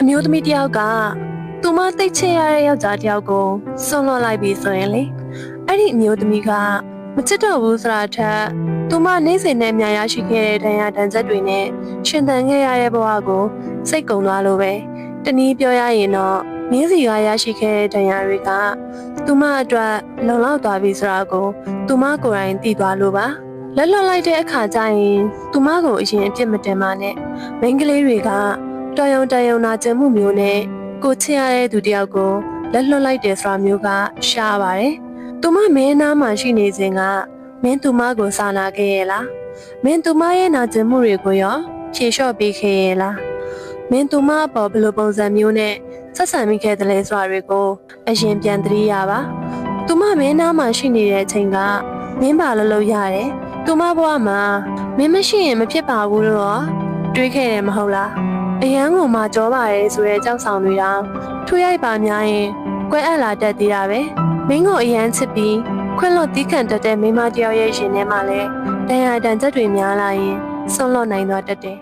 မျိုးသမီးတယောက်ကသူမတိတ်ချရတဲ့ယောက်ျားတယောက်ကိုဆွန့်လွတ်လိုက်ပြီဆိုရင်လေအဲ့ဒီအမျိုးသမီးကမချစ်တော့ဘူးဆိုတာထက်သူမနေ့စဉ်နဲ့မြန်ရရှိခဲ့တဲ့ဒဏ်ရာဒဏ်ချက်တွေနဲ့ရှင်သန်ခဲ့ရတဲ့ဘဝကိုစိတ်ကုန်သွားလို့ပဲတနည်းပြောရရင်တော့မင်းစီကရရှိခဲ့တဲ့ဒဏ်ရာတွေကသူမအတွက်လုံလောက်သွားပြီဆိုတာကိုသူမကိုယ်တိုင်သိသွားလို့ပါလက်လွတ်လိုက်တဲ့အခါကျရင်သူမကိုအရင်အပြစ်မတင်ပါနဲ့မိန်းကလေးတွေကတော်ရုံတန်ရုံနာကျင်မှုမျိုးနဲ့ကိုချစ်ရတဲ့သူတယောက်ကိုလက်လွတ်လိုက်တယ်ဆိုတာမျိုးကရှားပါတယ်။သူမမင်းနားမှာရှိနေစဉ်ကမင်းသူမကိုစာနာခဲ့ရဲ့လား။မင်းသူမရဲ့နာကျင်မှုတွေကိုရောဖြေလျှော့ပေးခဲ့ရဲ့လား။မင်းသူမအပေါ်ဘယ်လိုပုံစံမျိုးနဲ့ဆက်ဆံမိခဲ့တယ်လဲဆိုတာတွေကိုအရင်ပြန်သတိရပါ။သူမမင်းနားမှာရှိနေတဲ့အချိန်ကမင်းပါလို့ရတယ်။သူမဘဝမှာမင်းမရှိရင်မဖြစ်ပါဘူးလို့ရောတွေးခဲ့တယ်မဟုတ်လား။အရန်ကိုမှကြောပါတယ်ဆိုတဲ့ကြောက်ဆောင်တွေတောင်ထူရိုက်ပါများရင်ကွဲအပ်လာတတ်သေးတာပဲမင်းကိုအရန်ချစ်ပြီးခွင့်လွတ်တီးခံတတ်တဲ့မိန်းမတယောက်ရဲ့ရှင်ထဲမှာလဲဒဏ်ရာဒဏ်ချက်တွေများလာရင်ဆုံးလွတ်နိုင်သွားတတ်တယ်